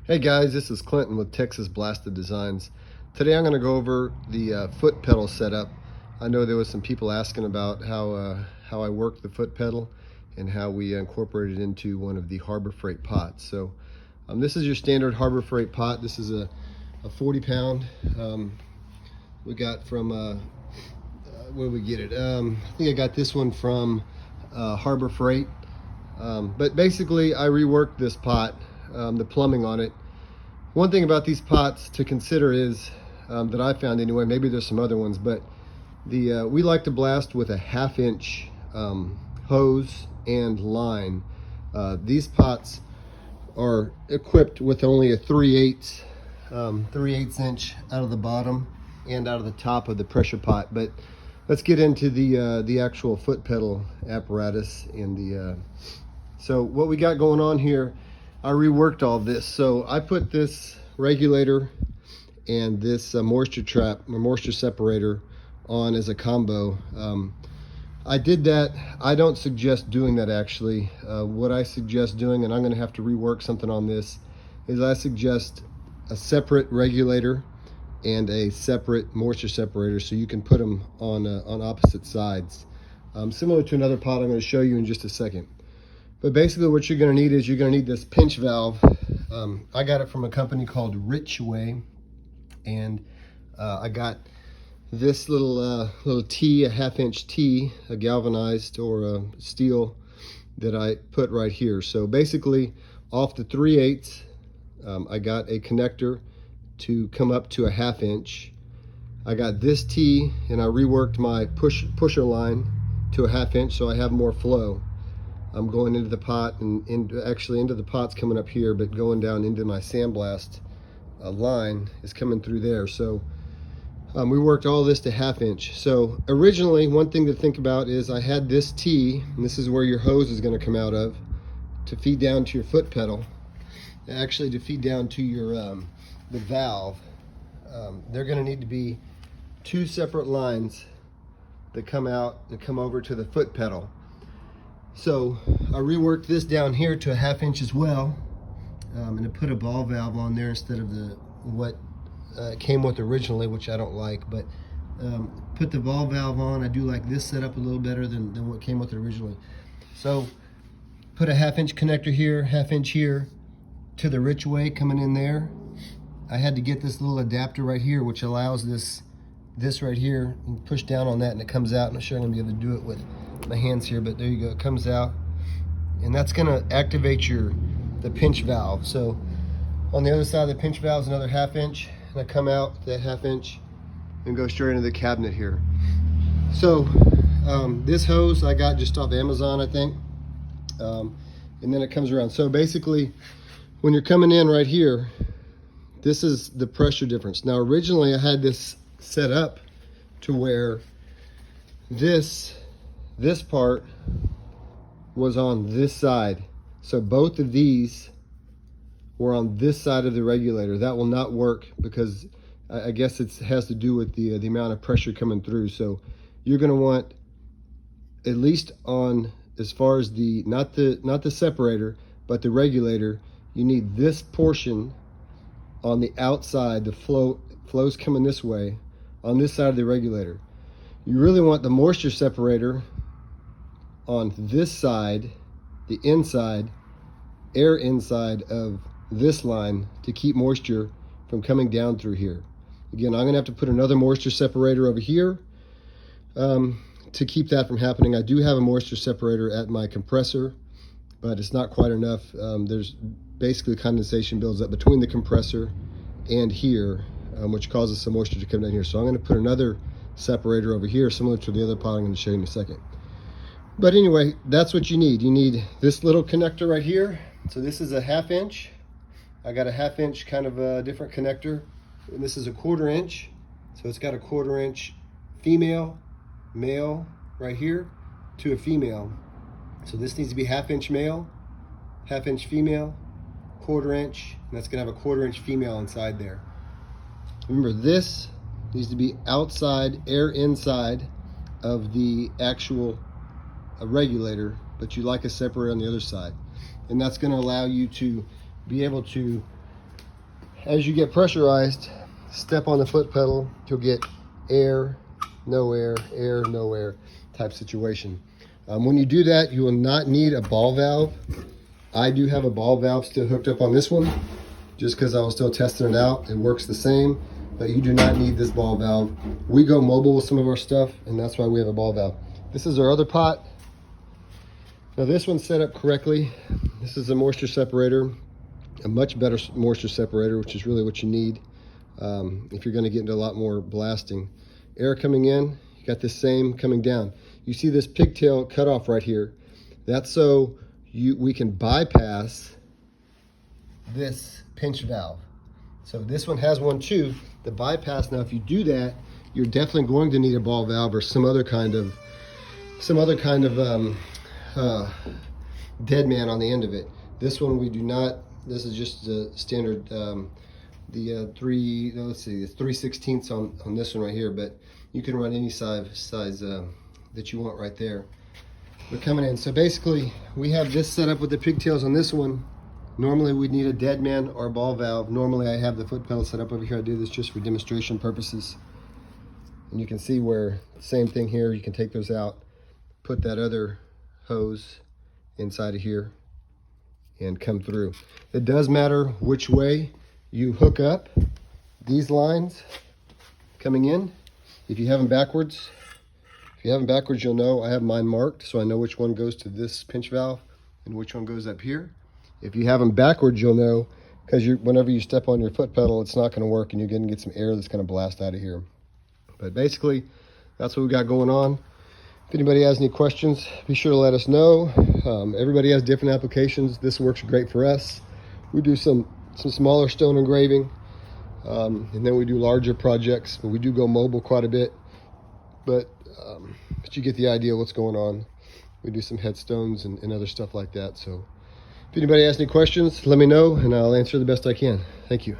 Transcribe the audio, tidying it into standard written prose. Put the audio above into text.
Hey guys, this is Clinton with Texas Blasted Designs. Today I'm going to go over the foot pedal setup. I know there was some people asking about how I work the foot pedal and how we incorporate it into one of the Harbor Freight pots. So this is your standard Harbor Freight pot. This is a 40 pound. We got from, where did we get it? I think I got this one from Harbor Freight. But basically I reworked this pot, the plumbing on it. One thing about these pots to consider is, that I found anyway, maybe there's some other ones, but we like to blast with a 1/2 inch hose and line. These pots are equipped with only a 3/8 inch out of the bottom and out of the top of the pressure pot. But let's get into the actual foot pedal apparatus and so what we got going on here. I reworked all this. So I put this regulator and this moisture trap or moisture separator on as a combo. I did that. I don't suggest doing that actually. What I suggest doing, and I'm going to have to rework something on this, is I suggest a separate regulator and a separate moisture separator so you can put them on opposite sides. Similar to another pot I'm going to show you in just a second. But basically what you're going to need is you're going to need this pinch valve. I got it from a company called Richway, and I got this little T, a 1/2 inch T, a galvanized or a steel that I put right here. So basically off the 3/8 I got a connector to come up to a 1/2 inch. I got this T and I reworked my pusher line to a 1/2 inch so I have more flow. I'm going into the pot and actually into the pot's coming up here, but going down into my sandblast line is coming through there. So we worked all this to 1/2 inch. So originally, one thing to think about is I had this T, and this is where your hose is going to come out of to feed down to your foot pedal. Actually, to feed down to your the valve. They're going to need to be two separate lines that come out and come over to the foot pedal. So I reworked this down here to a 1/2 inch as well, and I put a ball valve on there instead of what it came with originally, which I don't like. But put the ball valve on. I do like this setup a little better than what came with it originally. So put a 1/2 inch connector here, 1/2 inch here to the Richway coming in there. I had to get this little adapter right here, which allows this right here, and push down on that and it comes out. I'm not sure I'm gonna be able to do it with my hands here, but there you go, it comes out, and that's gonna activate the pinch valve. So on the other side of the pinch valve is another 1/2 inch, and I come out that 1/2 inch and go straight into the cabinet here. So this hose I got just off Amazon, I think, and then it comes around. So basically when you're coming in right here, this is the pressure difference. Now originally I had this set up to where this part was on this side. So both of these were on this side of the regulator. That will not work because I guess it has to do with the amount of pressure coming through. So you're going to want, at least on, as far as not the separator, but the regulator, you need this portion on the outside. The flow's coming this way on this side of the regulator. You really want the moisture separator on this side, the inside, air inside of this line, to keep moisture from coming down through here. Again, I'm gonna have to put another moisture separator over here to keep that from happening. I do have a moisture separator at my compressor, but it's not quite enough. There's basically condensation builds up between the compressor and here, which causes some moisture to come down here. So I'm going to put another separator over here, similar to the other pot I'm going to show you in a second. But anyway, that's what you need. You need this little connector right here. So this is a 1/2 inch. I got a 1/2 inch kind of a different connector, and this is a 1/4 inch. So it's got a 1/4 inch female, male right here to a female. So this needs to be 1/2 inch male, 1/2 inch female, 1/4 inch, and that's gonna have a 1/4 inch female inside there. Remember, this needs to be outside, air inside of the actual regulator, but you like a separator on the other side. And that's gonna allow you to be able to as you get pressurized, step on the foot pedal, you'll get air, no air, air, no air type situation. When you do that, you will not need a ball valve. I do have a ball valve still hooked up on this one, just because I was still testing it out. It works the same, but you do not need this ball valve. We go mobile with some of our stuff, and that's why we have a ball valve. This is our other pot. Now this one's set up correctly. This is a moisture separator, a much better moisture separator, which is really what you need if you're gonna get into a lot more blasting. Air coming in, you got the same coming down. You see this pigtail cut off right here. That's so we can bypass this pinch valve. So this one has one too, the bypass. Now if you do that, you're definitely going to need a ball valve or some other kind of dead man on the end of it. This one we do not. This is just the standard, it's 3/16 on this one right here, but you can run any size that you want right there. We're coming in. So basically we have this set up with the pigtails on this one. Normally we'd need a dead man or a ball valve. Normally I have the foot pedal set up over here. I do this just for demonstration purposes. And you can see where, same thing here, you can take those out, put that other hose inside of here and come through. It does matter which way you hook up these lines coming in. If you have them backwards, you'll know. I have mine marked, so I know which one goes to this pinch valve and which one goes up here. If you have them backwards, you'll know, because whenever you step on your foot pedal, it's not going to work, and you're going to get some air that's going to blast out of here. But basically, that's what we got going on. If anybody has any questions, be sure to let us know. Everybody has different applications. This works great for us. We do some smaller stone engraving, and then we do larger projects, but we do go mobile quite a bit. But you get the idea of what's going on. We do some headstones and other stuff like that. So if anybody has any questions, let me know, and I'll answer the best I can. Thank you.